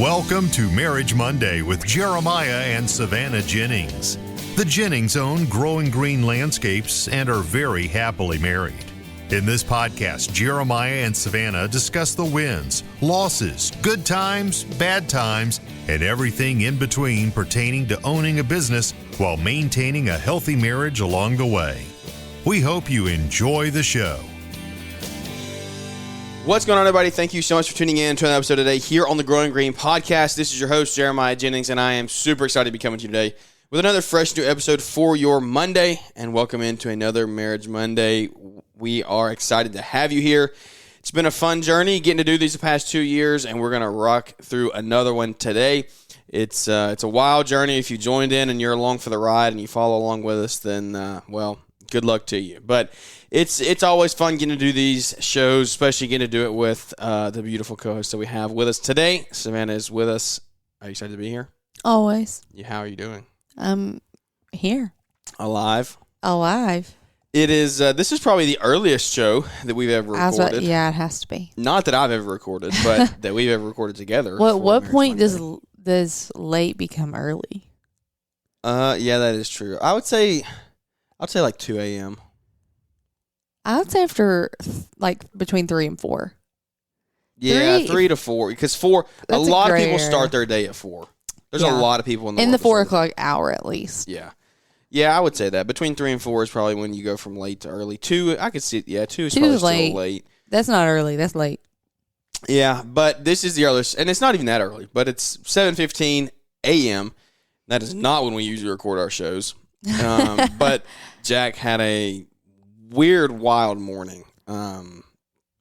Welcome to Marriage Monday with Jeremiah and Savannah Jennings. The Jennings own Growing Green Landscapes and are very happily married. In this podcast, Jeremiah and Savannah discuss the wins, losses, good times, bad times, and everything in between pertaining to owning a business while maintaining a healthy marriage along the way. We hope you enjoy the show. What's going on, everybody? Thank you so much for tuning in to another episode today here on the Growing Green Podcast. This is your host, Jeremiah Jennings, and I am super excited to be coming to you today with another fresh new episode for your Monday, and welcome into another Marriage Monday. We are excited to have you here. It's been a fun journey getting to do these the past 2 years, and we're going to rock through another one today. It's a wild journey. If you joined in and you're along for the ride and you follow along with us, then, good luck to you. But it's always fun getting to do these shows, especially getting to do it with the beautiful co-host that we have with us today. Savannah is with us. Are you excited to be here? Always. How are you doing? I'm here. Alive. It is. This is probably the earliest show that we've ever recorded. Yeah, it has to be. Not that I've ever recorded, but that we've ever recorded together. What point does late become early? Yeah, that is true. I'd say like 2 a.m. I would say after between 3 and 4. Yeah, 3 to 4. Because 4, a lot of people area. start their day at 4. There's a lot of people in the 4 o'clock hour at least. Yeah, I would say that. Between 3 and 4 is probably when you go from late to early. 2, I could see it. Yeah, 2 is probably still late. That's not early. That's late. Yeah, but this is the earliest, and it's not even that early, but it's 7:15 a.m. That is not when we usually record our shows. But Jack had a weird, wild morning.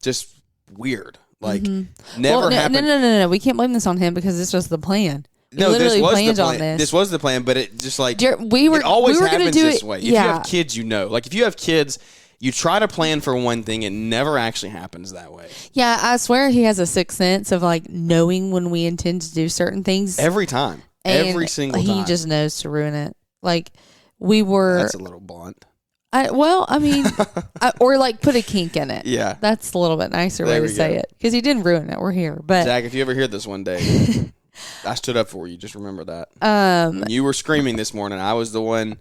Just weird. Never happened. No. We can't blame this on him because this was the plan. No, this was the plan. This was the plan, but it just it always happens this way. If you have kids, you know. If you have kids, you try to plan for one thing, it never actually happens that way. Yeah, I swear he has a sixth sense of knowing when we intend to do certain things. Every time. Every single time. He just knows to ruin it. That's a little blunt. Or put a kink in it. Yeah. That's a little bit nicer way to say it. Because he didn't ruin it. We're here. But Zach, if you ever hear this one day, I stood up for you. Just remember that. When you were screaming this morning, I was the one.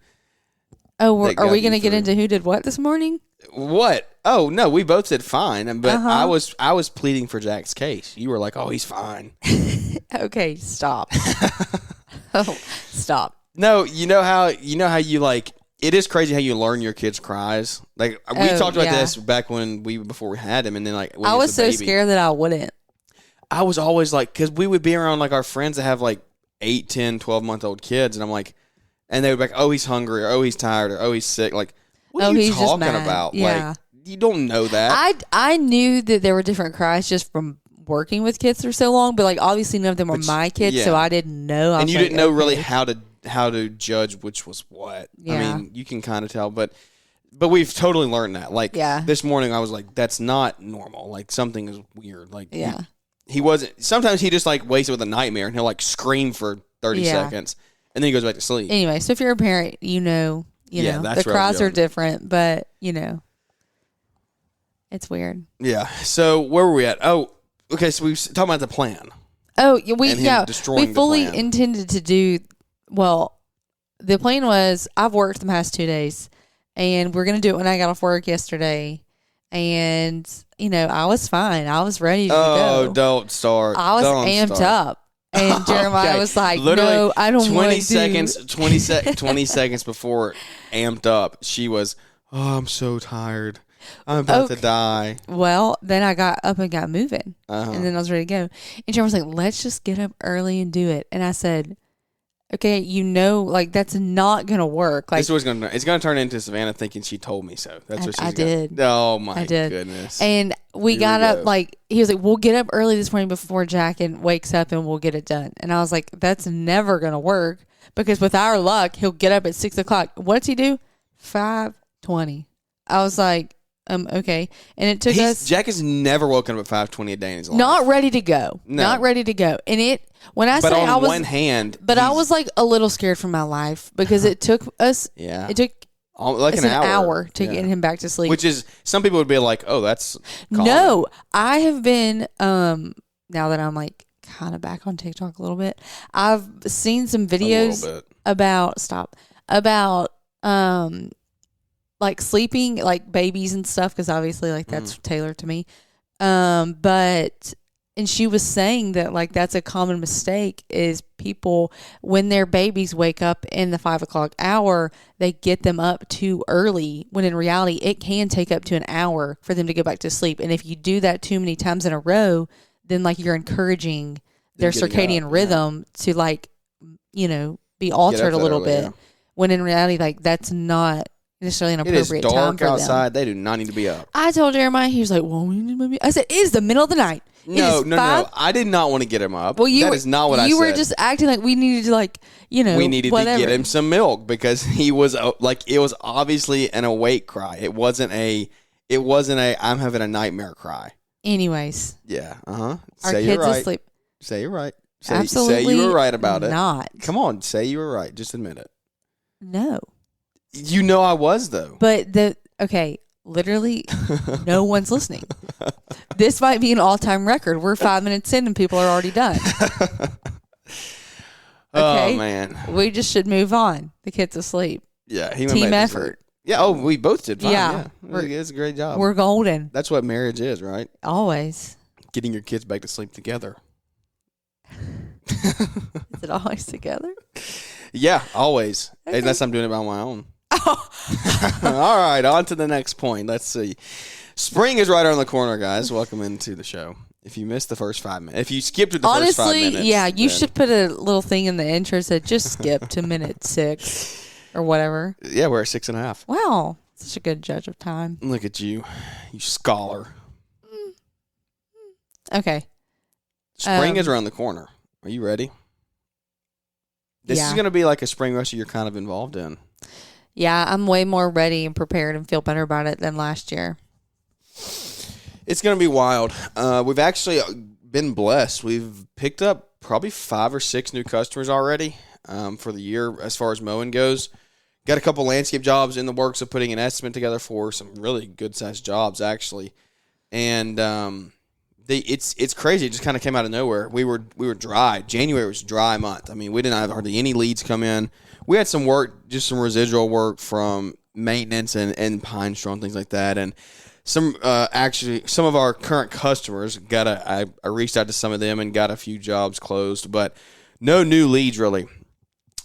Oh, are we going to get into who did what this morning? What? Oh, no, we both said fine. But I was pleading for Jack's case. You were like, oh, he's fine. Okay, stop. Stop. No, you know how you it is crazy how you learn your kids' cries. We talked about this back before we had him, and then when I was so scared that I wouldn't. I was always because we would be around our friends that have 8, 10, 12-month-old kids, and I'm and they would be like, oh, he's hungry, or oh, he's tired, or oh, he's sick. What are you talking about? Yeah. You don't know that. I knew that there were different cries just from working with kids for so long, but obviously none of them were my kids, so I didn't know. And you didn't know really how to judge which was what. Yeah. I mean, you can kind of tell, but we've totally learned that. This morning I was like, that's not normal. Something is weird. He wasn't. Sometimes he just wakes up with a nightmare and he'll scream for 30 seconds and then he goes back to sleep. Anyway, so if you're a parent, you know, the cries are different, but it's weird. Yeah. So where were we at? Oh, okay. So we were talking about the plan. Oh, we fully intended to do. Well, the plan was I've worked the past 2 days, and we're gonna do it when I got off work yesterday. And I was fine. I was ready to go. Oh, don't start. I was amped up. And Jeremiah was like, literally, "No, I don't want to." 20 seconds before amped up, she was, "Oh, I'm so tired. I'm about to die." Well, then I got up and got moving, and then I was ready to go. And Jeremiah was like, "Let's just get up early and do it." And I said, "Okay, that's not gonna work." It's gonna turn into Savannah thinking she told me so. That's what she's did. Oh my goodness! And we got up he was like, "We'll get up early this morning before Jack wakes up, and we'll get it done." And I was like, "That's never gonna work because with our luck, he'll get up at 6 o'clock. What's he do? 5:20." I was like, okay. And it took us. Jack has never woken up at 5:20 a day in his life. Not ready to go. No. Not ready to go. And when I say I was, one hand, I was a little scared for my life because it took us. Yeah. It took an hour to get him back to sleep. Which is, some people would be like, oh, that's common. No, I have been, now that I'm kind of back on TikTok a little bit. I've seen some videos about like sleeping, like babies and stuff, because obviously like that's tailored to me. And she was saying that like that's a common mistake is people when their babies wake up in the 5 o'clock hour, they get them up too early, when in reality it can take up to an hour for them to go back to sleep. And if you do that too many times in a row, then like you're encouraging their circadian rhythm to like, you know, be altered a little bit. Yeah. When in reality, like that's not necessarily an appropriate time for them. It is dark outside. They do not need to be up. I told Jeremiah, he was like, well, we need to be. I said, it is the middle of the night. No. I did not want to get him up. Well, that is not what I said. You were just acting like we needed to, like, you know, we needed to get him some milk because he was like, it was obviously an awake cry. It wasn't a I'm having a nightmare cry. Anyways. Yeah. Our kids asleep. Say you're right. Absolutely say you were right about it. Not. Come on, say you were right. Just admit it. No. You know I was though. But literally, no one's listening. This might be an all-time record. We're 5 minutes in and people are already done. Okay? Oh, man. We just should move on. The kid's asleep. Yeah. Team effort. Yeah. Oh, we both did fine. Yeah. It's a great job. We're golden. That's what marriage is, right? Always. Getting your kids back to sleep together. Is it always together? Yeah, always. Okay. Unless I'm doing it by my own. All right, on to the next point. Let's see. Spring is right around the corner, guys. Welcome into the show. If you missed the first 5 minutes, if you skipped the first 5 minutes. Honestly, yeah, you should put a little thing in the intro that said just skip to minute 6 or whatever. Yeah, we're at 6.5. Wow, such a good judge of time. Look at you, you scholar. Okay. Spring is around the corner. Are you ready? This is going to be like a spring rush you're kind of involved in. Yeah, I'm way more ready and prepared and feel better about it than last year. It's going to be wild. We've actually been blessed. We've picked up probably 5 or 6 new customers already for the year as far as mowing goes. Got a couple landscape jobs in the works of putting an estimate together for some really good-sized jobs, actually. And it's crazy. It just kind of came out of nowhere. We were dry. January was a dry month. I mean, we didn't have hardly any leads come in. We had some work, just some residual work from maintenance and pine straw and things like that. And some of our current customers I reached out to some of them and got a few jobs closed, but no new leads really.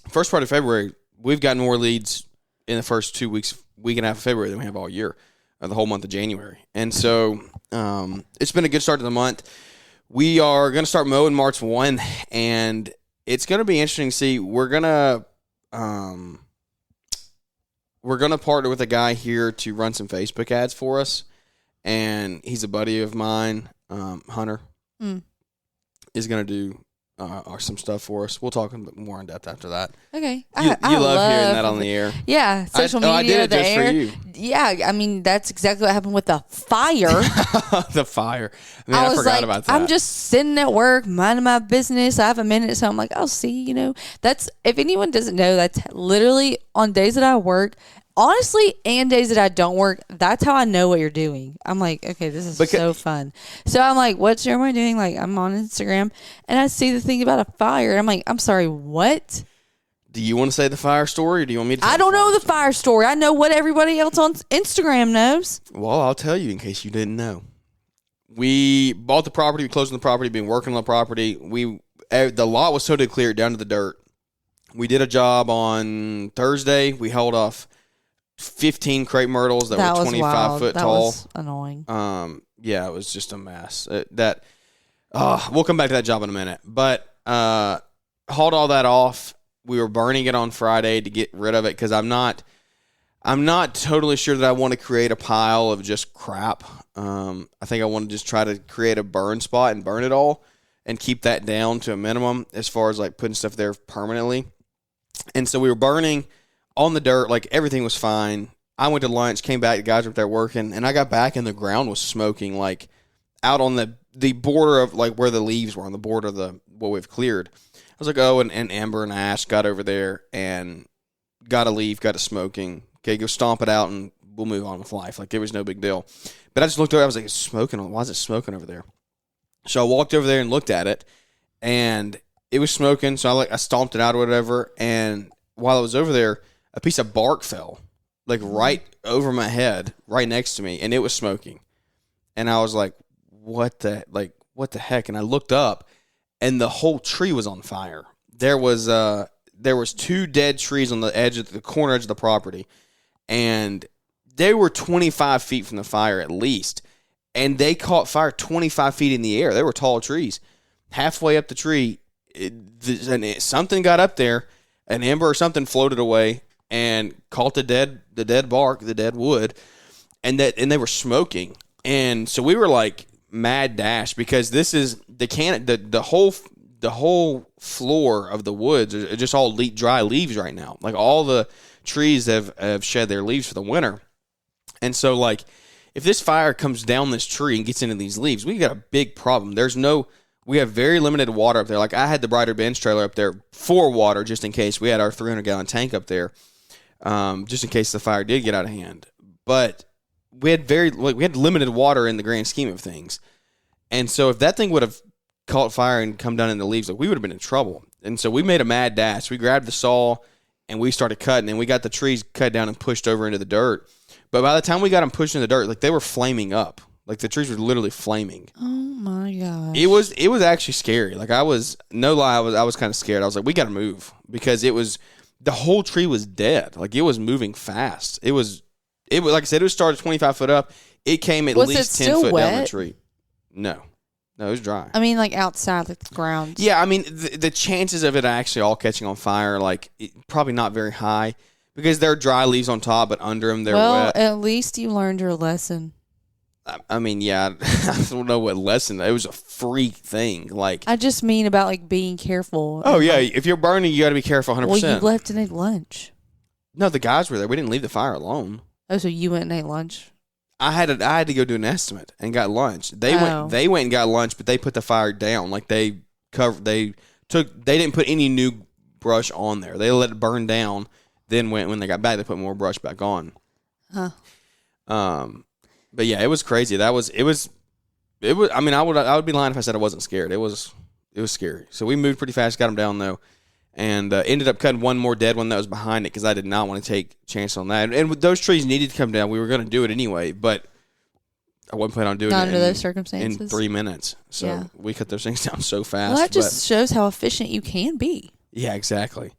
First part of February, we've gotten more leads in the first 2 weeks, week and a half of February than we have all year, the whole month of January. And so it's been a good start to the month. We are going to start mowing March 1, and it's going to be interesting to see. We're going to partner with a guy here to run some Facebook ads for us, and he's a buddy of mine, Hunter, is going to do some stuff for us. We'll talk more in depth after that. Okay. You love hearing that on the air. Yeah, social media, I did it just air. for you. Yeah, I mean, that's exactly what happened with the fire. The fire. I forgot about that. I'm just sitting at work, minding my business. I have a minute, so I'm like, I'll see, That's, if anyone doesn't know, that's literally on days that I work, honestly, and days that I don't work, that's how I know what you're doing. I'm like, okay, this is so fun. So I'm like, what's Jeremiah doing? Like, I'm on Instagram, and I see the thing about a fire. And I'm like, I'm sorry, what? Do you want to say the fire story, or do you want me to tell I don't know the fire story. I know what everybody else on Instagram knows. Well, I'll tell you in case you didn't know. We bought the property. We closed on the property. Been working on the property. The lot was totally cleared down to the dirt. We did a job on Thursday. We held off 15 crepe myrtles that were 25 foot tall. That was annoying. Yeah, it was just a mess. We'll come back to that job in a minute. But hauled all that off. We were burning it on Friday to get rid of it because I'm not totally sure that I want to create a pile of just crap. I think I want to just try to create a burn spot and burn it all and keep that down to a minimum as far as like putting stuff there permanently. And so we were burning on the dirt, like everything was fine. I went to lunch, came back, the guys were up there working, and I got back and the ground was smoking, like out on the border of like where the leaves were, on the border of what we've cleared. I was like, oh, and Amber and Ash got over there and got a leaf, got it smoking. Okay, go stomp it out and we'll move on with life. Like it was no big deal. But I just looked over, I was like, it's smoking. Why is it smoking over there? So I walked over there and looked at it, and it was smoking. So I stomped it out or whatever. And while I was over there, a piece of bark fell like right over my head, right next to me, and it was smoking. And I was like, what the heck? And I looked up, and the whole tree was on fire. There was 2 dead trees on the corner edge of the property, and they were 25 feet from the fire at least, and they caught fire 25 feet in the air. They were tall trees. Halfway up the tree, something got up there, an ember or something floated away and caught the dead bark, the dead wood, and they were smoking. And so we were like mad dash, because this is the whole floor of the woods are just all dry leaves right now. Like all the trees have shed their leaves for the winter. And so like if this fire comes down this tree and gets into these leaves, we got a big problem. We have very limited water up there. Like I had the Brighter Bench trailer up there for water just in case. We had our 300-gallon tank up there just in case the fire did get out of hand. But we had limited water in the grand scheme of things. And so if that thing would have caught fire and come down in the leaves, like we would have been in trouble. And so we made a mad dash. We grabbed the saw and we started cutting, and we got the trees cut down and pushed over into the dirt. But by the time we got them pushed in the dirt, like they were flaming up. Like the trees were literally flaming. Oh my gosh. It was actually scary. Like I was kind of scared. I was like, we got to move, because the whole tree was dead. Like it was moving fast. It was like I said, it started 25 foot up. It came at least 10 foot down the tree. No, it was dry. I mean, like outside, like the ground. Yeah, I mean, the chances of it actually all catching on fire, like probably not very high, because there are dry leaves on top, but under them they're wet. Well, at least you learned your lesson. I mean, yeah, I don't know what lesson. It was a freak thing. Like I just mean about like being careful. Oh yeah, if you're burning, you got to be careful 100%. Well, you left and ate lunch. No, the guys were there. We didn't leave the fire alone. Oh, so you went and ate lunch? I had to go do an estimate and got lunch. They went and got lunch, but they put the fire down. Like they didn't put any new brush on there. They let it burn down. Then when they got back, they put more brush back on. Huh. But yeah, it was crazy. It was. I mean, I would be lying if I said I wasn't scared. It was scary. So we moved pretty fast, got them down though, and ended up cutting one more dead one that was behind it, because I did not want to take a chance on that. And those trees needed to come down. We were going to do it anyway, but I wasn't planning on doing it under those circumstances in 3 minutes. So we cut those things down so fast. Well, that just shows how efficient you can be. Yeah, exactly.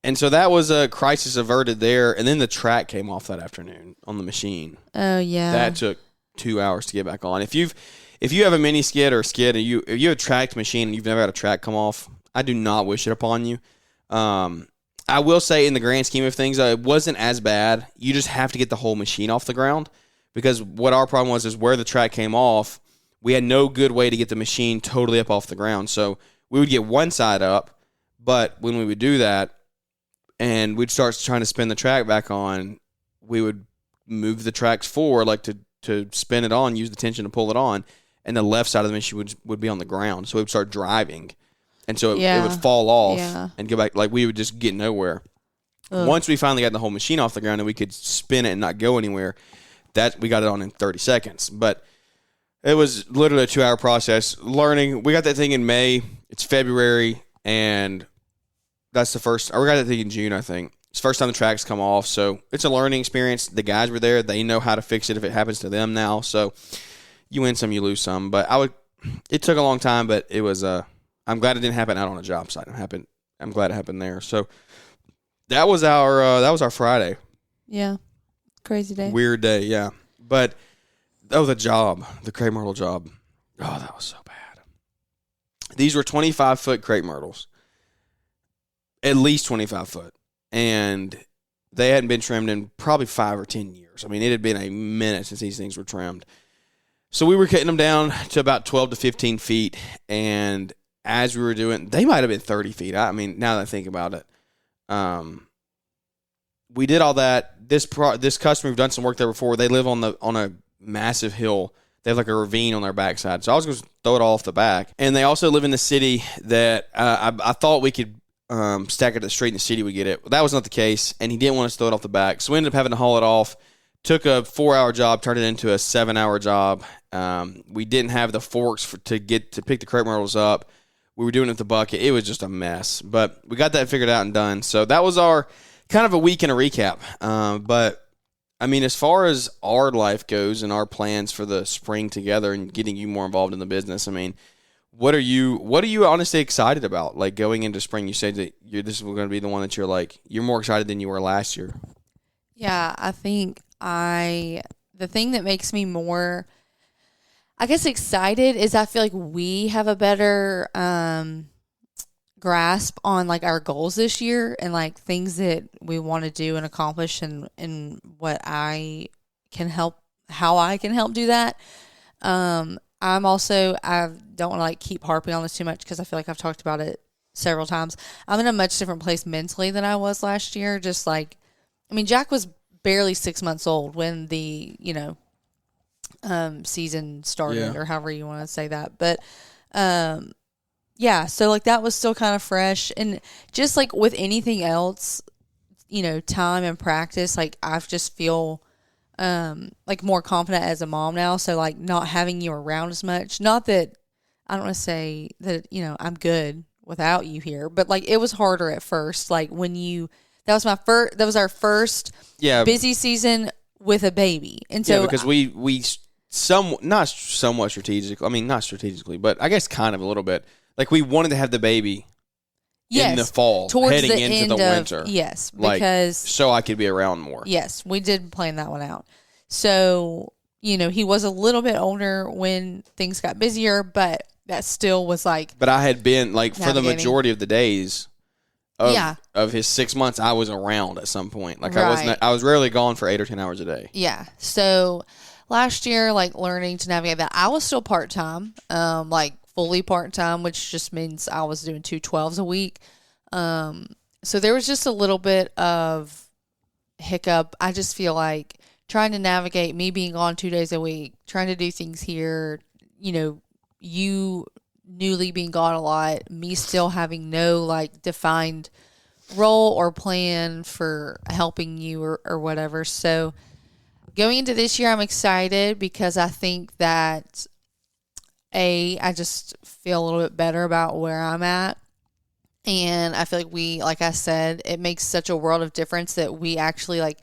And so that was a crisis averted there. And then the track came off that afternoon on the machine. Oh yeah, that took 2 hours to get back on. If you have a mini skid or a skid, and if you have a tracked machine and you've never had a track come off, I do not wish it upon you. I will say, in the grand scheme of things, it wasn't as bad. You just have to get the whole machine off the ground, because what our problem was is where the track came off, we had no good way to get the machine totally up off the ground. So we would get one side up, but when we would do that and we'd start trying to spin the track back on, we would move the tracks forward, like to spin it on, use the tension to pull it on, and the left side of the machine would be on the ground. So we would start driving. And so it would fall off and go back. Like we would just get nowhere. Ugh. Once we finally got the whole machine off the ground and we could spin it and not go anywhere, that we got it on in 30 seconds. But it was literally a 2-hour process. Learning. We got that thing in May. It's February, and that's the first. Or we got that thing in June, I think. It's the first time the tracks come off. So it's a learning experience. The guys were there. They know how to fix it if it happens to them now. So you win some, you lose some. But it took a long time, but it was I'm glad it didn't happen out on a job site. I'm glad it happened there. So that was our Friday. Yeah, crazy day. Weird day, yeah. But the crepe myrtle job. Oh, that was so bad. These were 25-foot crepe myrtles, at least 25 foot, and they hadn't been trimmed in probably 5 or 10 years. I mean, it had been a minute since these things were trimmed. So we were cutting them down to about 12 to 15 feet, and as we were doing, they might have been 30 feet. I mean, now that I think about it, we did all that. This customer, we've done some work there before. They live on a massive hill. They have like a ravine on their backside. So I was going to throw it all off the back. And they also live in the city that I thought we could stack it to the street and the city would get it. That was not the case, and he didn't want us to throw it off the back. So we ended up having to haul it off took a 4-hour job, turned it into a 7-hour job. We didn't have the forks to pick the crepe myrtles up. We were doing it with the bucket. It was just a mess, but we got that figured out and done. So that was our kind of a week in a recap. But I mean, as far as our life goes and our plans for the spring together and getting you more involved in the business, I mean, what are you honestly excited about? Like going into spring, you said that this is going to be the one that you're more excited than you were last year. Yeah, I think the thing that makes me more, I guess, excited is I feel like we have a better grasp on like our goals this year and like things that we want to do and accomplish and what how I can help do that. I don't want to like keep harping on this too much because I feel like I've talked about it several times. I'm in a much different place mentally than I was last year. Just like, I mean, Jack was barely 6 months old when the, season started or however you want to say that. But, yeah, so like that was still kind of fresh. And just like with anything else, time and practice, like I just feel like more confident as a mom now. So like not having you around as much, not that I don't want to say that, I'm good without you here, but like it was harder at first. Like when that was our first busy season with a baby. And so because we not strategically, but I guess kind of a little bit. Like we wanted to have the baby in the fall, heading into the winter. Yes, because so I could be around more. Yes, we did plan that one out. So, he was a little bit older when things got busier, but that still was like. But I had been like for the majority of the days of his 6 months, I was around at some point. Like I was rarely gone for 8 or 10 hours a day. Yeah. So last year, like learning to navigate that, I was still part-time, like fully part-time, which just means I was doing 2 12s a week. So there was just a little bit of hiccup. I just feel like trying to navigate me being gone 2 days a week, trying to do things here, you newly being gone a lot, me still having no like defined role or plan for helping you or whatever. So going into this year, I'm excited because I think that I just feel a little bit better about where I'm at. And I feel like I said, it makes such a world of difference that we actually like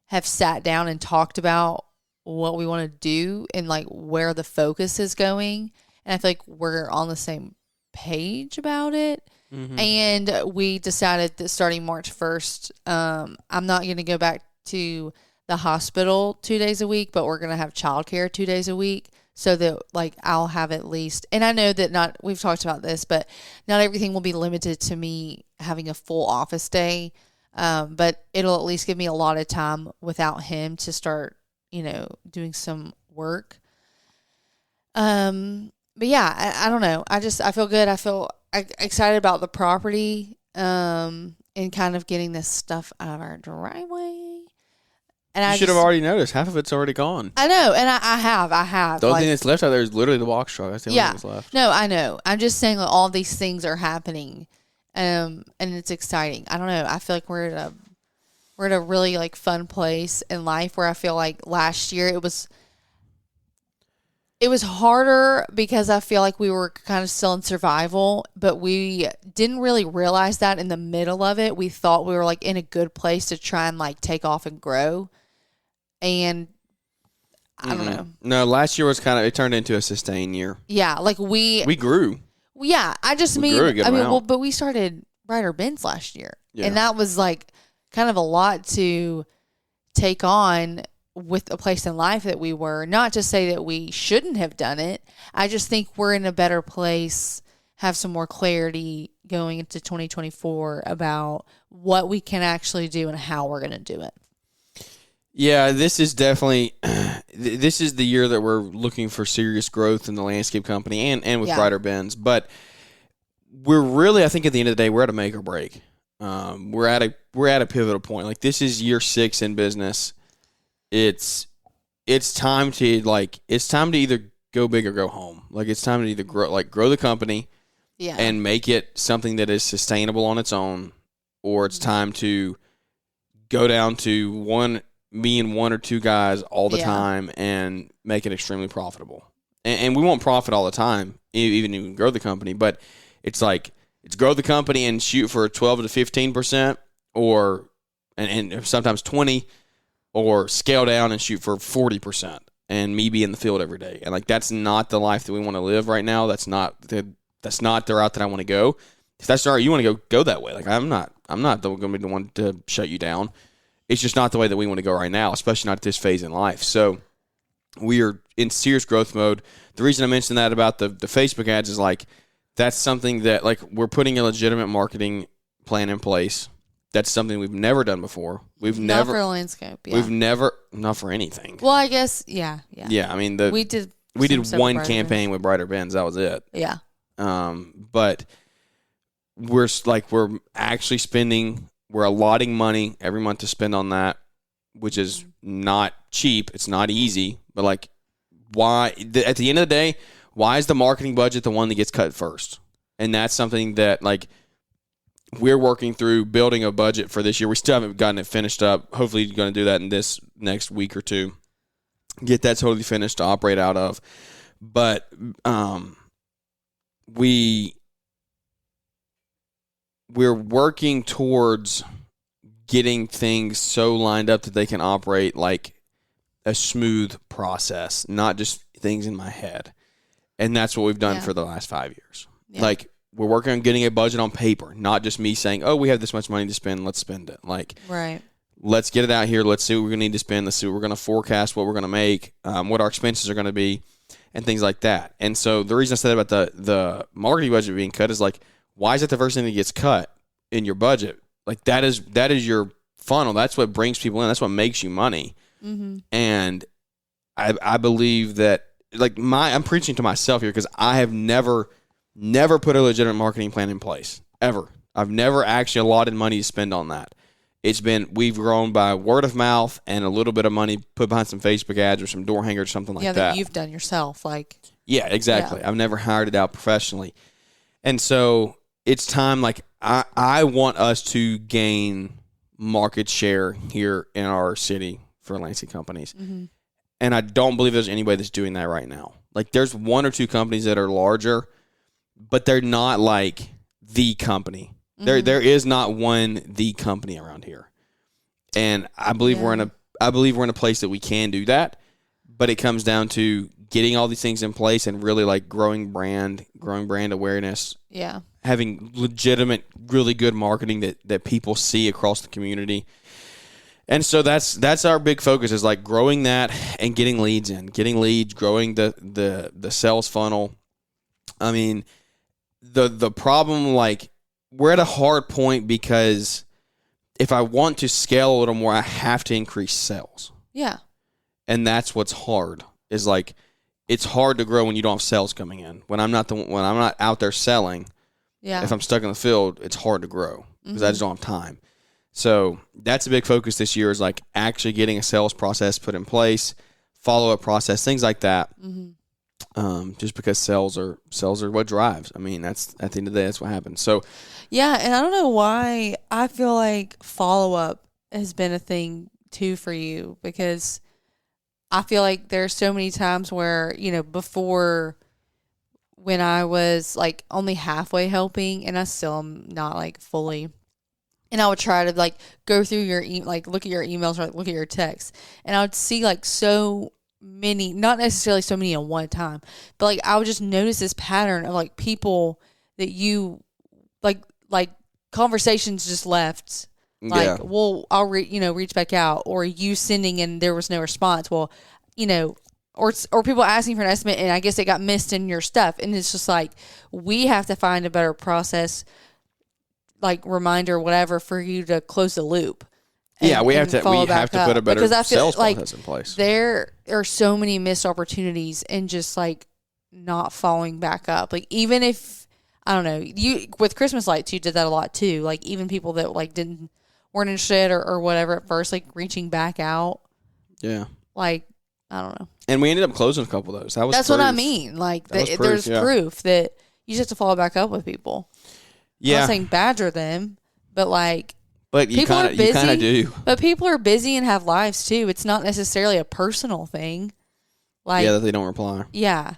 have sat down and talked about what we want to do and like where the focus is going. And I feel like we're on the same page about it. Mm-hmm. And we decided that starting March 1st, I'm not going to go back to the hospital 2 days a week, but we're going to have childcare 2 days a week. So that like I'll have at least, and I know that we've talked about this, but not everything will be limited to me having a full office day. But it'll at least give me a lot of time without him to start, doing some work. But yeah, I don't know. I feel good. I feel excited about the property, and kind of getting this stuff out of our driveway. And you should have already noticed. Half of it's already gone. I know, and I have. The only thing that's left out there is literally the box truck. That's the only thing that's left. No, I know. I'm just saying like, all these things are happening, and it's exciting. I don't know. I feel like we're at a really like fun place in life where I feel like last year it was harder because I feel like we were kind of still in survival, but we didn't really realize that in the middle of it. We thought we were like in a good place to try and like take off and grow. And I don't know. No, last year was it turned into a sustained year. Yeah, like we grew. Yeah, but we started Brighter Bins last year. Yeah. And that was like kind of a lot to take on with a place in life that we were. Not to say that we shouldn't have done it. I just think we're in a better place, have some more clarity going into 2024 about what we can actually do and how we're going to do it. Yeah, this is definitely this is the year that we're looking for serious growth in the landscape company and with Brighter Bins. But we're really, I think at the end of the day, we're at a make or break. We're at a pivotal point. Like this is year 6 in business. It's time to either go big or go home. Like it's time to either grow the company and make it something that is sustainable on its own, or it's time to go down to one me and one or two guys all the time and make it extremely profitable. And we won't profit all the time, even if we grow the company. But it's like, it's grow the company and shoot for 12 to 15%, or and sometimes 20, or scale down and shoot for 40%, and me be in the field every day. And like, that's not the life that we want to live right now. That's not the route that I want to go. If that's the route you want to go that way. Like, I'm not going to be the one to shut you down. It's just not the way that we want to go right now, especially not at this phase in life. So we are in serious growth mode. The reason I mentioned that about the Facebook ads is like, that's something that, like, we're putting a legitimate marketing plan in place. That's something we've never done before. Not for a landscape. Yeah. We've never, not for anything. Well, I guess, yeah. Yeah, I mean, we did one campaign with Brighter Bins. That was it. Yeah. But we're actually we're allotting money every month to spend on that, which is not cheap. It's not easy, but like, why, at the end of the day, why is the marketing budget the one that gets cut first? And that's something that, like, we're working through building a budget for this year. We still haven't gotten it finished up. Hopefully you're going to do that in this next week or two. Get that totally finished to operate out of. But we're working towards getting things so lined up that they can operate like a smooth process, not just things in my head. And that's what we've done for the last 5 years. Yeah. Like, we're working on getting a budget on paper, not just me saying, oh, we have this much money to spend, let's spend it. Like, let's get it out here. Let's see what we're going to need to spend. Let's see what we're going to forecast, what we're going to make, what our expenses are going to be, and things like that. And so the reason I said about the marketing budget being cut is like, why is that the first thing that gets cut in your budget? Like, that is your funnel. That's what brings people in. That's what makes you money. Mm-hmm. And I believe that, like, I'm preaching to myself here, because I have never put a legitimate marketing plan in place, ever. I've never actually allotted money to spend on that. We've grown by word of mouth and a little bit of money put behind some Facebook ads or some door hangers or something like that. Yeah, that you've done yourself. Yeah, exactly. Yeah. I've never hired it out professionally. And so it's time, like, I want us to gain market share here in our city for Lansing companies. Mm-hmm. And I don't believe there's anybody that's doing that right now. Like, there's one or two companies that are larger, but they're not like the company. Mm-hmm. There is not the company around here. And I believe we're in a place that we can do that, but it comes down to getting all these things in place and really, like, growing brand awareness. Yeah. Having legitimate, really good marketing that people see across the community. And so that's our big focus, is like growing that and getting leads, growing the sales funnel. I mean, the problem, like, we're at a hard point, because if I want to scale a little more, I have to increase sales. Yeah. And that's what's hard, is like, it's hard to grow when you don't have sales coming in. When I'm not out there selling, if I'm stuck in the field, it's hard to grow, because I just don't have time. So that's a big focus this year, is like actually getting a sales process put in place, follow-up process, things like that. Mm-hmm. Just because sales are what drives. I mean, that's, at the end of the day, that's what happens. So, yeah, and I don't know why I feel like follow-up has been a thing too for you, because I feel like there's so many times where, before, when I was like only halfway helping, and I still am not like fully. And I would try to like go through your look at your emails or look at your texts, and I would see like so many, not necessarily so many at one time, but like I would just notice this pattern of like people that you like conversations just left. Like, well, I'll reach back out, or you sending and there was no response. Well, or people asking for an estimate, and I guess it got missed in your stuff, and it's just like, we have to find a better process, like reminder, whatever, for you to close the loop. We have to put a better sales process in place. There are so many missed opportunities and just like not following back up. Like, even if, I don't know, you with Christmas lights, you did that a lot too. Like, even people that like weren't interested or whatever at first, like reaching back out. Yeah. Like, I don't know. And we ended up closing a couple of those. That's proof. What I mean. Like, there's proof that you just have to follow back up with people. Yeah. I'm not saying badger them, but like, But you kind of do. But people are busy and have lives too. It's not necessarily a personal thing. Like, yeah, that they don't reply. Yeah.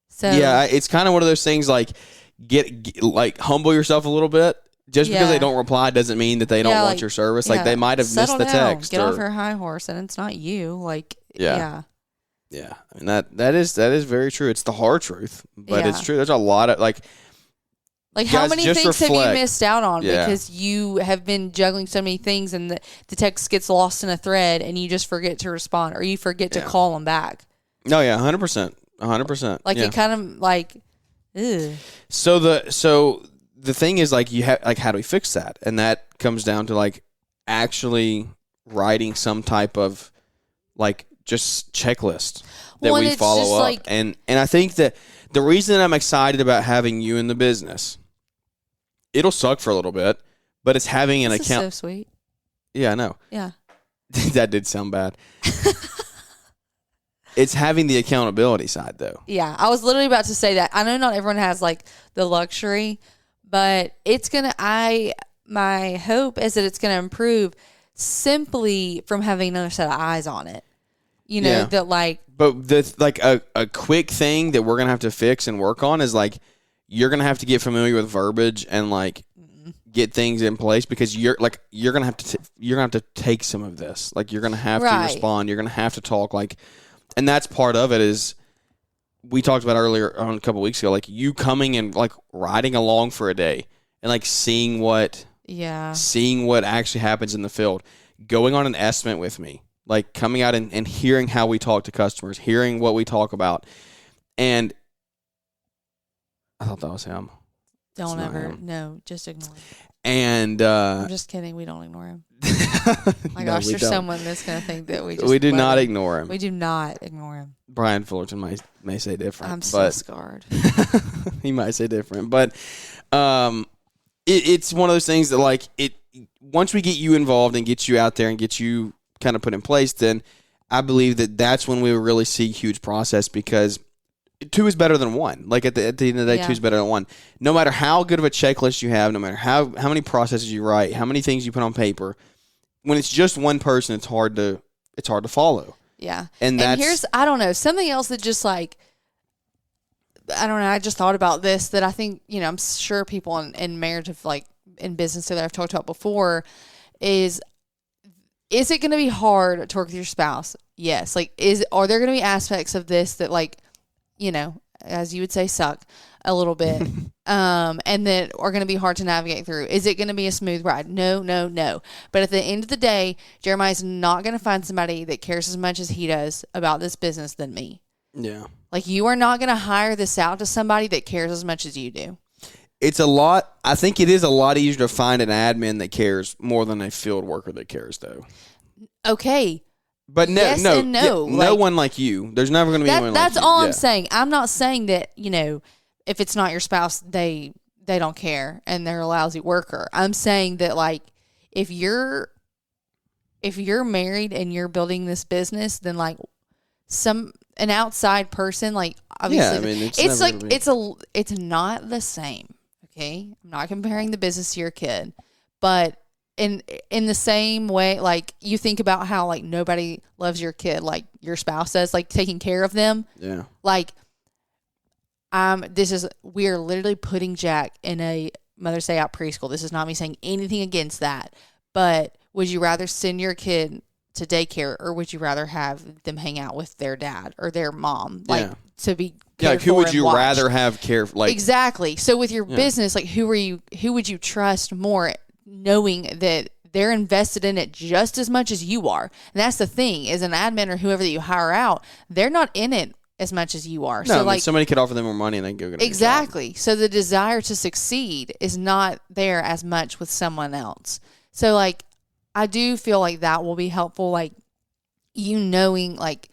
So yeah, it's kind of one of those things like get like humble yourself a little bit. Just because they don't reply doesn't mean that they don't want your service. Like they might have missed the text. Get off your high horse, and it's not you. Like yeah. I mean that is very true. It's the hard truth, but it's true. There's a lot of like how many things have you missed out on because you have been juggling so many things, and the text gets lost in a thread, and you just forget to respond, or you forget to call them back. No, 100%. Like it kind of like, ew. So the thing is like you have like how do we fix that? And that comes down to like actually writing some type of like just checklist that we follow up. And I think that the reason I'm excited about having you in the business, it'll suck for a little bit, but it's having an account. Is so sweet. Yeah, I know. Yeah. That did sound bad. It's having the accountability side, though. Yeah, I was literally about to say that. I know not everyone has like the luxury, but it's gonna. My hope is that it's gonna improve simply from having another set of eyes on it. You know that like. But a quick thing that we're gonna have to fix and work on is like you're gonna have to get familiar with verbiage and like get things in place because you're gonna have to take some of this. Like you're gonna have to respond. You're gonna have to talk like. And that's part of it is we talked about earlier on a couple of weeks ago, like you coming and like riding along for a day and like seeing what actually happens in the field, going on an estimate with me, like coming out and hearing how we talk to customers, hearing what we talk about. And I thought that was him. Don't ever, no, just ignore him. And I'm just kidding. We don't ignore him. My gosh, there's someone that's going to think that we do not ignore him. We do not ignore him. Brian Fullerton may say different. I'm so scarred. He might say different, but it's one of those things that like it. Once we get you involved and get you out there and get you kind of put in place, then I believe that's when we will really see huge process because 2 is better than 1. Like at the end of the day, 2 is better than 1. No matter how good of a checklist you have, no matter how many processes you write, how many things you put on paper, when it's just one person, it's hard to follow. Yeah. And here's, I don't know, something else that just like, I don't know, I just thought about this that I think, I'm sure people in marriage have like in business that I've talked about before is it going to be hard to work with your spouse? Yes. Like, are there going to be aspects of this that like, as you would say, suck a little bit, and that are going to be hard to navigate through? Is it going to be a smooth ride? No. But at the end of the day, Jeremiah's not going to find somebody that cares as much as he does about this business than me. Yeah. Like, you are not going to hire this out to somebody that cares as much as you do. I think it is a lot easier to find an admin that cares more than a field worker that cares, though. Okay. But no, yes and no. No one like you. There's never going to be anyone like you. That's all I'm saying. I'm not saying that, if it's not your spouse, they don't care and they're a lousy worker. I'm saying that, like, if you're married and you're building this business, then like an outside person, like obviously, it's not the same. Okay, I'm not comparing the business to your kid, but in the same way, like you think about how like nobody loves your kid like your spouse does, like taking care of them. Yeah. Like, we are literally putting Jack in a Mother's Day out preschool. This is not me saying anything against that, but would you rather send your kid to daycare or would you rather have them hang out with their dad or their mom? Like to be like who would you rather have care like exactly. So with your business, like who would you trust more, knowing that they're invested in it just as much as you are? And that's the thing, is an admin or whoever that you hire out, they're not in it as much as you are. No, so like somebody could offer them more money and they go get exactly. So the desire to succeed is not there as much with someone else. So like I do feel like that will be helpful, like knowing like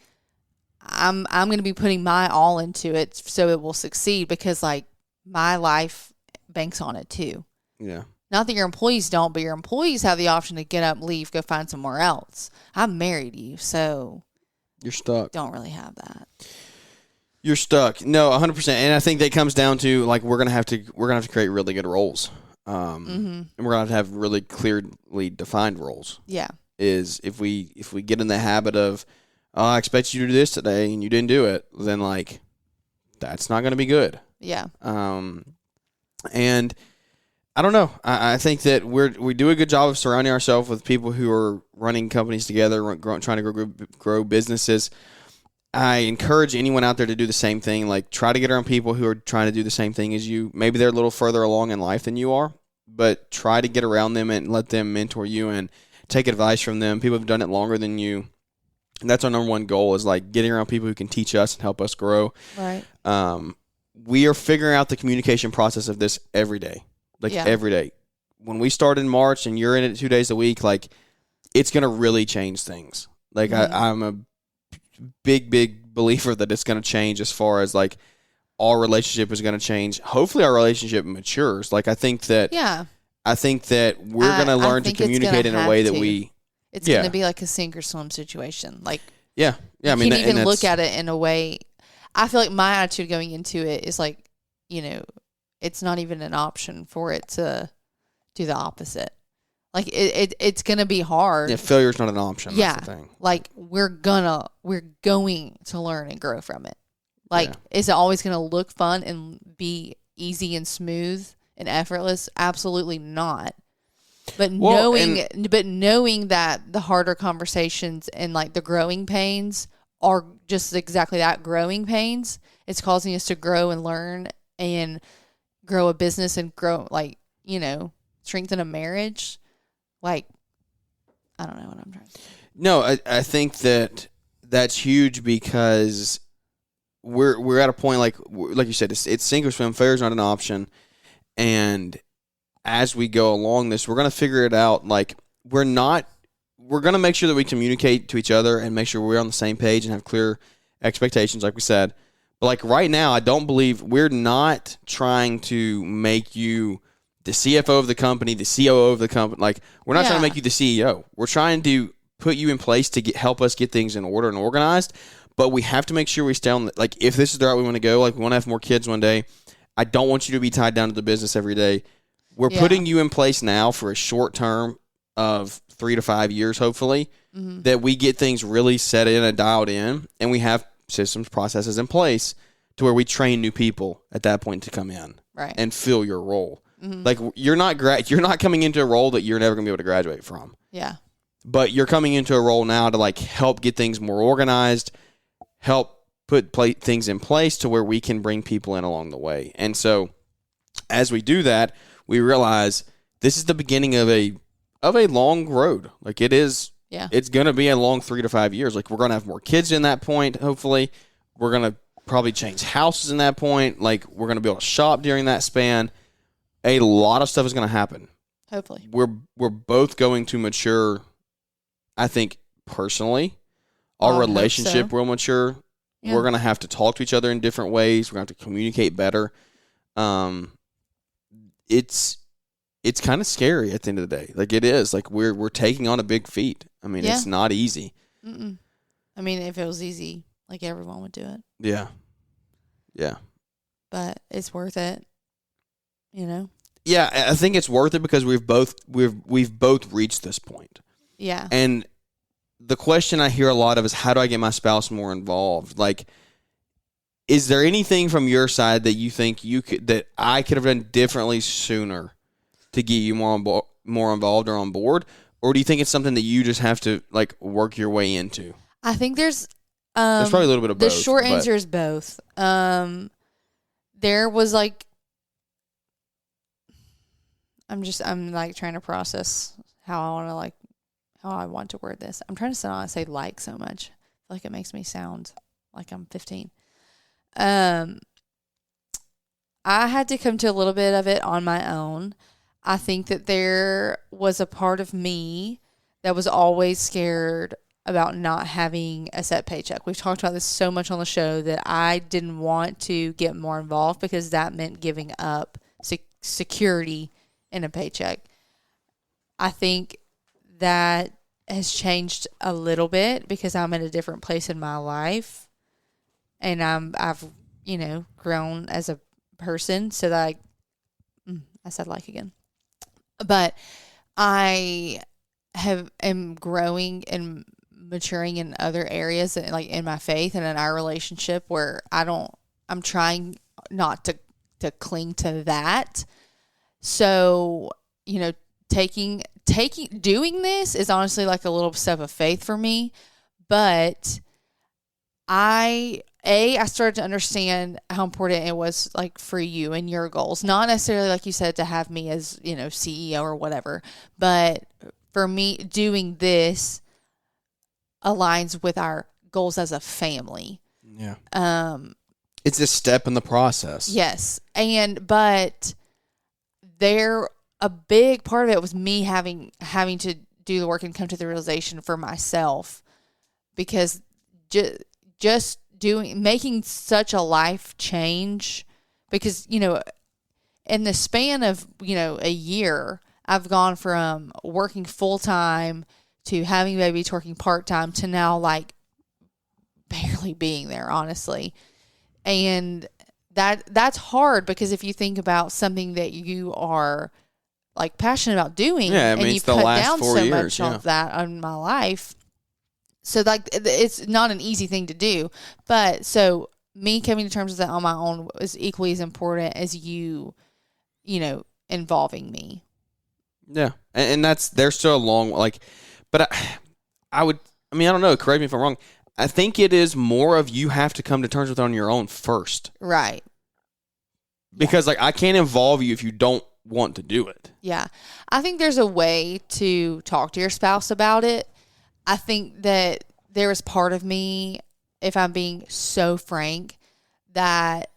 I'm going to be putting my all into it so it will succeed, because like my life banks on it too. Yeah. Not that your employees don't, but your employees have the option to get up, leave, go find somewhere else. I'm married to you, so you're stuck. Don't really have that. You're stuck. No, 100%. And I think that comes down to like we're gonna have to create really good roles. and we're gonna have really clearly defined roles. Yeah. Is if we get in the habit of, oh, I expect you to do this today and you didn't do it, then like that's not gonna be good. Yeah. And I don't know. I think that we do a good job of surrounding ourselves with people who are running companies together, trying to grow businesses. I encourage anyone out there to do the same thing. Like, try to get around people who are trying to do the same thing as you. Maybe they're a little further along in life than you are, but try to get around them and let them mentor you and take advice from them. People have done it longer than you. And that's our number one goal, is like getting around people who can teach us and help us grow. Right. We are figuring out the communication process of this every day. Every day. When we start in March and you're in it 2 days a week, like, it's going to really change things. Like, I'm a big believer that it's going to change as far as, like, our relationship is going to change. Hopefully our relationship matures. Like, I think that we're going to learn to communicate in a way that it's going to be like a sink or swim situation. Like, yeah. I mean, you can even look at it in a way. I feel like my attitude going into it is like, it's not even an option for it to do the opposite. Like, it's going to be hard. Yeah, failure's not an option. Yeah. That's the thing. Like, we're going to learn and grow from it. Like, is it always going to look fun and be easy and smooth and effortless? Absolutely not. But knowing that the harder conversations and like the growing pains are just exactly that, growing pains, it's causing us to grow and learn and grow a business and grow, like, strengthen a marriage. Like, I don't know what I'm trying to say. No, I think that's huge, because we're at a point, like you said, it's sink or swim. Failure's not an option. And as we go along this, we're going to figure it out. Like, we're going to make sure that we communicate to each other and make sure we're on the same page and have clear expectations, like we said. But like right now, I don't believe we're not trying to make you the CFO of the company, the COO of the company. Like, we're not trying to make you the CEO. We're trying to put you in place to help us get things in order and organized. But we have to make sure we stay on, like, if this is the route we want to go, like, we want to have more kids one day, I don't want you to be tied down to the business every day. We're putting you in place now for a short term of 3 to 5 years, hopefully, that we get things really set in and dialed in, and we have systems, processes in place to where we train new people at that point to come in and fill your role. Like, you're not coming into a role that you're never going to be able to graduate from. Yeah. But you're coming into a role now to, like, help get things more organized, help put things in place to where we can bring people in along the way. And so as we do that, we realize this is the beginning of a long road. Like, it is. Yeah. It's going to be a long 3 to 5 years. Like, we're going to have more kids in that point, hopefully. We're going to probably change houses in that point. Like, we're going to be able to shop during that span. A lot of stuff is going to happen. Hopefully. We're both going to mature, I think, personally. Our relationship will mature. Yeah. We're going to have to talk to each other in different ways. We're going to have to communicate better. It's kind of scary at the end of the day. Like, it is. Like, we're taking on a big feat. I mean, it's not easy. Mm-mm. I mean, if it was easy, like, everyone would do it. Yeah. Yeah. But it's worth it. Yeah, I think it's worth it because we've both reached this point. Yeah. And the question I hear a lot of is, how do I get my spouse more involved? Like, is there anything from your side that you think that I could have done differently sooner to get you more involved or on board? Or do you think it's something that you just have to, like, work your way into? I think there's probably a little bit of both. The short answer is both. There was, like, I'm like trying to process how I want to word this. I'm trying to not say like so much. I feel like it makes me sound like I'm 15. I had to come to a little bit of it on my own. I think that there was a part of me that was always scared about not having a set paycheck. We've talked about this so much on the show that I didn't want to get more involved because that meant giving up security in a paycheck. I think that has changed a little bit because I'm in a different place in my life, and I've grown as a person. So that I said like again. But I am growing and maturing in other areas, like in my faith and in our relationship, where I'm trying not to cling to that. So, doing this is honestly like a little step of faith for me. But I started to understand how important it was, like, for you and your goals. Not necessarily, like you said, to have me as, CEO or whatever. But for me, doing this aligns with our goals as a family. Yeah. It's a step in the process. Yes. But a big part of it was me having to do the work and come to the realization for myself, because just making such a life change, because, in the span of, a year, I've gone from working full time to having babies, working part time, to now, like, barely being there, honestly. And that's hard, because if you think about something that you are, like, passionate about doing, and you cut down so much of that in my life. So, like, it's not an easy thing to do. But so me coming to terms with that on my own is equally as important as you involving me. Yeah. And there's still a long, like, but I don't know, correct me if I'm wrong. I think it is more of you have to come to terms with it on your own first. Right. Because, like, I can't involve you if you don't want to do it. Yeah. I think there's a way to talk to your spouse about it. I think that there is part of me, if I'm being so frank, that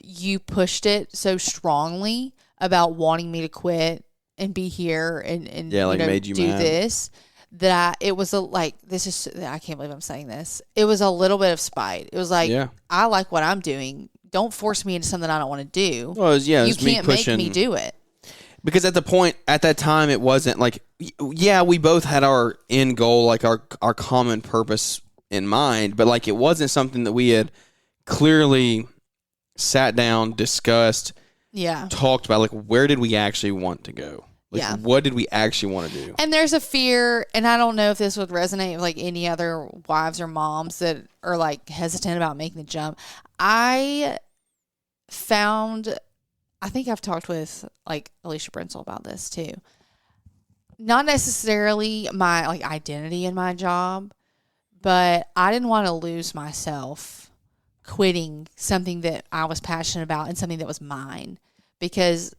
you pushed it so strongly about wanting me to quit and be here and made you do mad. This, that it was I can't believe I'm saying this. It was a little bit of spite. It was like, I like what I'm doing. Don't force me into something I don't want to do. Well, you can't make me do it. Because at that time, it wasn't like, we both had our end goal, like our common purpose in mind, but, like, it wasn't something that we had clearly sat down, discussed, talked about, like, where did we actually want to go? Like, what did we actually want to do? And there's a fear, and I don't know if this would resonate with, like, any other wives or moms that are, like, hesitant about making the jump. I think I've talked with, like, Alicia Brinsel about this too. Not necessarily my, like, identity in my job, but I didn't want to lose myself quitting something that I was passionate about and something that was mine, because,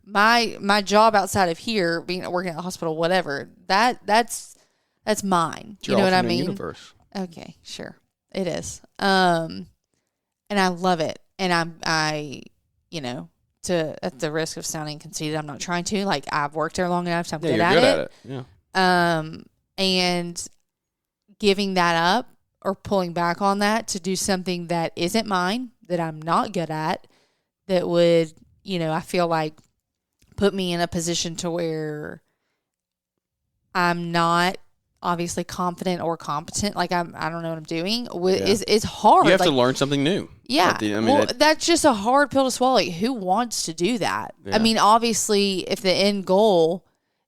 my job outside of here, working at the hospital, whatever, that's mine. You know what I mean? Universe. Okay, sure, it is. And I love it, and at the risk of sounding conceited, I'm not trying to. Like, I've worked there long enough, so I'm good at it. Yeah. And giving that up or pulling back on that to do something that isn't mine, that I'm not good at, that would, I feel like put me in a position to where I'm not obviously confident or competent. Like, I don't know what I'm doing. Is hard. You have to learn something new. Yeah. That's just a hard pill to swallow. Like, who wants to do that? Yeah. I mean, obviously, if the end goal,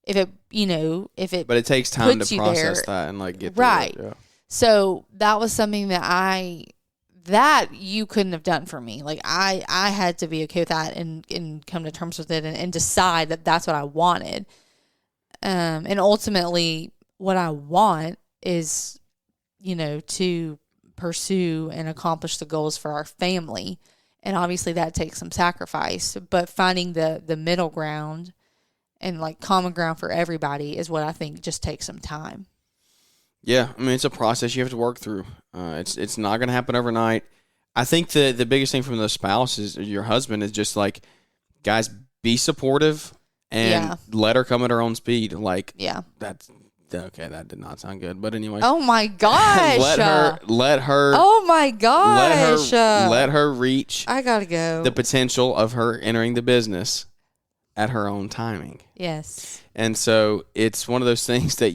but it takes time to process that and, like, get right. Through it. Yeah. So that was something that you couldn't have done for me. Like, I had to be okay with that and come to terms with it and decide that that's what I wanted. And ultimately, what I want is, to pursue and accomplish the goals for our family. And obviously that takes some sacrifice, but finding the middle ground and, like, common ground for everybody is what I think just takes some time. Yeah. I mean, it's a process you have to work through. It's not going to happen overnight. I think the biggest thing from the spouse is your husband is just, like, guys, be supportive and let her come at her own speed. Like, that's, okay, that did not sound good. But anyway. Oh my gosh. let her. Oh my gosh. Let her reach. I gotta go. The potential of her entering the business at her own timing. Yes. And so it's one of those things that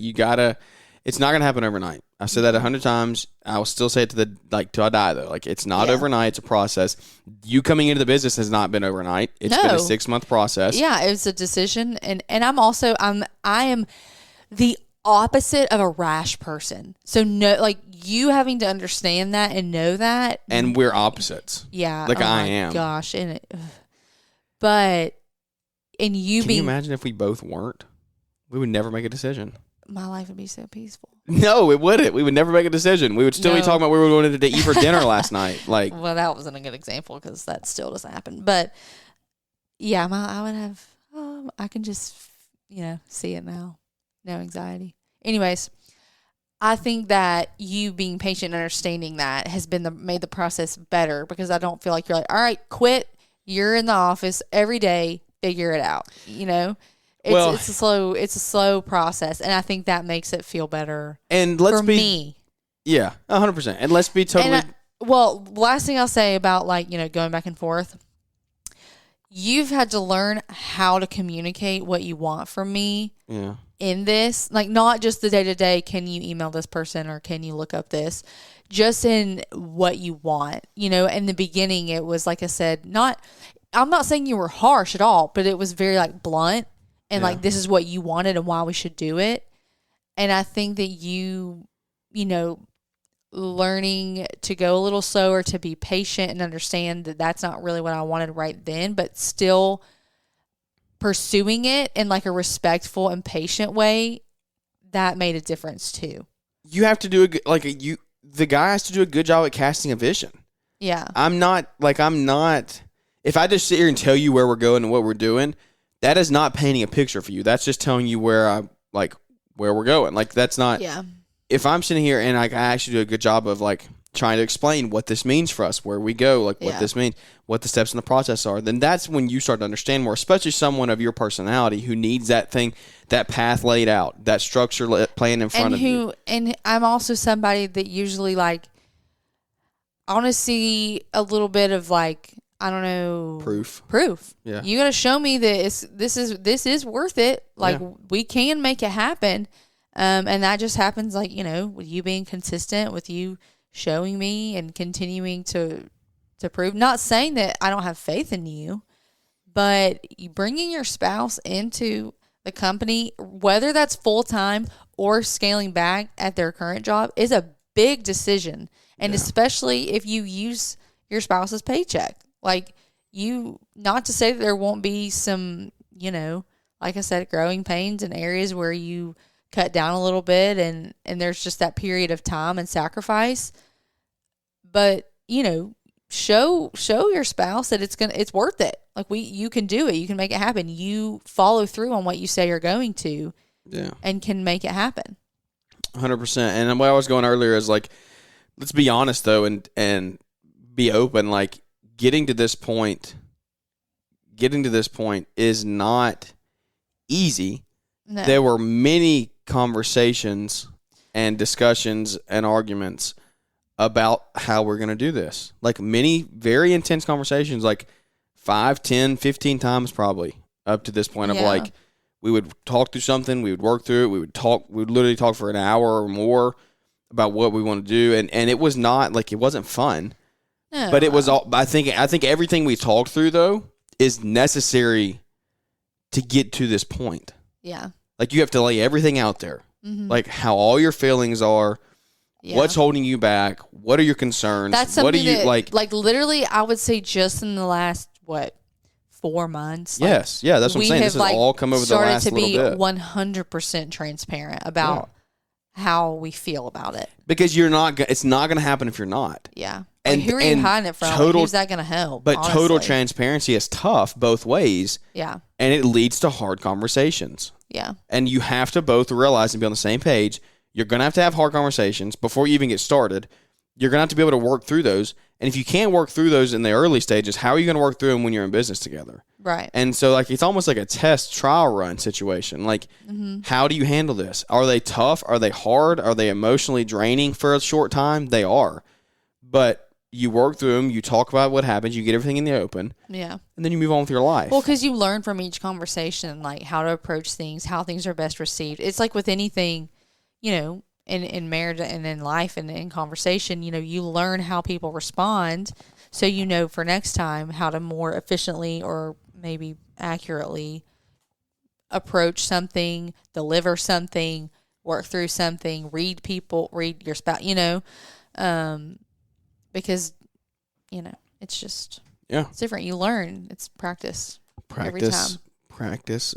it's not going to happen overnight. I said that 100 times. I will still say it till I die though. Like it's not overnight. It's a process. You coming into the business has not been overnight. It's been a 6-month process. Yeah, it was a decision, and I am the opposite of a rash person. So no, like you having to understand that and know that, and we're opposites. Yeah, like I am. Gosh, and but and you Can you imagine if we both weren't? We would never make a decision. My life would be so peaceful. No, it wouldn't. We would never make a decision. We would still be talking about where we were going to eat for dinner last night. Like, well, that wasn't a good example because that still doesn't happen. But yeah, I would have. I can just see it now. No anxiety. Anyways, I think that you being patient and understanding that has made the process better because I don't feel like you're like, all right, quit. You're in the office every day. Figure it out. It's a slow process, and I think that makes it feel better. And me. Yeah, 100%. And let's be totally. Last thing I'll say about going back and forth. You've had to learn how to communicate what you want from me. Yeah. In this, like not just the day-to-day, can you email this person or can you look up this? Just in what you want. In the beginning, it was like I said, I'm not saying you were harsh at all, but it was very blunt. And this is what you wanted and why we should do it. And I think that learning to go a little slower, to be patient and understand that that's not really what I wanted right then, but still pursuing it in a respectful and patient way, that made a difference too. You have to do the guy has to do a good job at casting a vision. Yeah. I'm not, if I just sit here and tell you where we're going and what we're doing, that is not painting a picture for you. That's just telling you where we're going. That's not. Yeah. If I'm sitting here and I actually do a good job of trying to explain what this means for us, where we go, what this means, what the steps in the process are, then that's when you start to understand more, especially someone of your personality who needs that path laid out, that structure planned in front of you. And I'm also somebody that usually I want to see a little bit of I don't know. Proof. Yeah. You got to show me that this is worth it. We can make it happen. And that just happens with you being consistent, with you showing me and continuing to prove. Not saying that I don't have faith in you, but bringing your spouse into the company, whether that's full-time or scaling back at their current job, is a big decision. And especially if you use your spouse's paycheck. Not to say that there won't be some, like I said, growing pains in areas where you cut down a little bit and there's just that period of time and sacrifice. But, show your spouse that it's worth it. You can do it. You can make it happen. You follow through on what you say you're going to. Yeah. And can make it happen. 100%. And what I was going earlier is let's be honest though and be open. Getting to this point is not easy. No. There were many conversations and discussions and arguments about how we're going to do this. Many very intense conversations, 5, 10, 15 times probably up to this point of we would talk through something, we would work through it, we would literally talk for an hour or more about what we want to do. And it was not it wasn't fun. No. But it was all. I think everything we talked through though is necessary to get to this point. Yeah. You have to lay everything out there, how all your feelings are, what's holding you back, what are your concerns. That's something what do you literally, I would say just in the last 4 months. Yes, that's what I'm saying. This has all come over the last little bit. Started to be 100% transparent about how we feel about it. Because it's not going to happen if you're not. Yeah. And who are you hiding it from? Who's that going to help? But honestly? Total transparency is tough both ways. Yeah. And it leads to hard conversations. Yeah. And you have to both realize and be on the same page. You're going to have hard conversations before you even get started. You're going to have to be able to work through those. And if you can't work through those in the early stages, how are you going to work through them when you're in business together? Right. And so it's almost like a test trial run situation. How do you handle this? Are they tough? Are they hard? Are they emotionally draining for a short time? They are. But you work through them, you talk about what happens, you get everything in the open. Yeah. And then you move on with your life. Well, because you learn from each conversation, how to approach things, how things are best received. It's with anything, in marriage and in life and in conversation, you learn how people respond. So, for next time how to more efficiently or maybe accurately approach something, deliver something, work through something, read your spouse, because, it's just, it's different. You learn. It's practice every time. Practice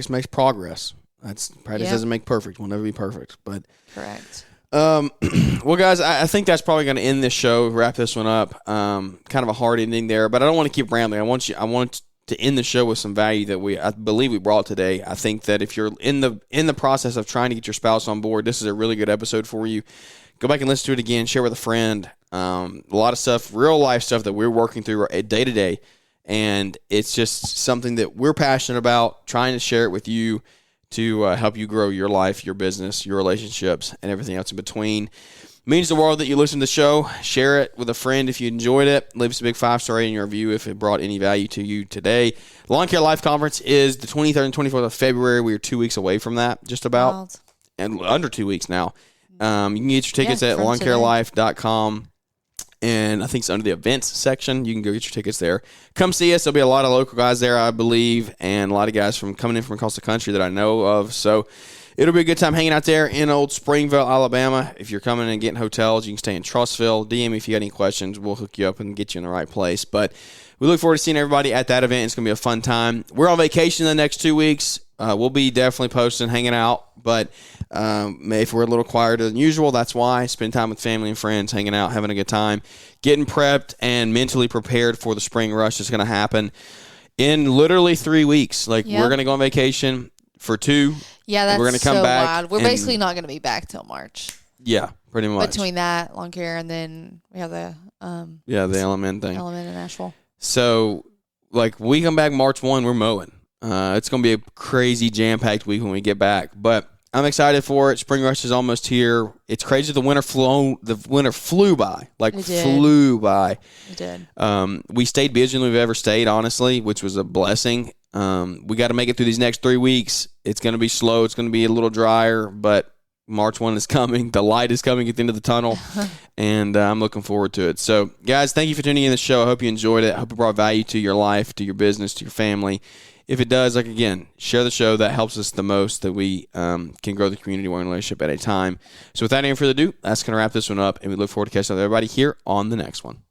makes progress. Practice doesn't make perfect. We'll never be perfect, but correct. Well, guys, I think that's probably going to end this show. Wrap this one up. Kind of a hard ending there, but I don't want to keep rambling. I want to end the show with some value that I believe we brought today. I think that if you're in the process of trying to get your spouse on board, this is a really good episode for you. Go back and listen to it again. Share with a friend. A lot of stuff, real life stuff that we're working through day to day. And it's just something that we're passionate about, trying to share it with you to help you grow your life, your business, your relationships, and everything else in between. It means the world that you listen to the show. Share it with a friend if you enjoyed it. Leave us a big 5-star rating in your review if it brought any value to you today. Lawn Care Life Conference is the 23rd and 24th of February. We are 2 weeks away from that, just about. Wild. And under 2 weeks now. You can get your tickets at lawncarelife.com. And I think it's under the events section. You can go get your tickets there. Come see us. There'll be a lot of local guys there, I believe, and a lot of guys coming in from across the country that I know of. So it'll be a good time hanging out there in old Springville, Alabama. If you're coming and getting hotels, you can stay in Trussville. DM me if you got any questions. We'll hook you up and get you in the right place. But we look forward to seeing everybody at that event. It's going to be a fun time. We're on vacation the next 2 weeks. We'll be definitely posting, hanging out. But if we're a little quieter than usual, that's why. Spend time with family and friends, hanging out, having a good time, getting prepped and mentally prepared for the spring rush that's going to happen in literally 3 weeks. We're going to go on vacation for 2. Yeah, that's we're going to come back. Wild. We're basically not going to be back till March. Yeah, pretty much. Between that, Lawn Care, and then we have the the Element thing. Element in Nashville. So, we come back March 1, we're mowing. It's going to be a crazy jam-packed week when we get back, but I'm excited for it. Spring rush is almost here. It's crazy. The winter flew by. Flew by. It did. We stayed busier than we've ever stayed, honestly, which was a blessing. We got to make it through these next 3 weeks. It's going to be slow. It's going to be a little drier, but March 1 is coming. The light is coming at the end of the tunnel, and I'm looking forward to it. So, guys, thank you for tuning in the show. I hope you enjoyed it. I hope it brought value to your life, to your business, to your family. If it does, again, share the show. That helps us the most, that we can grow the community one relationship at a time. So with that, any further ado, that's going to wrap this one up, and we look forward to catching up with everybody here on the next one.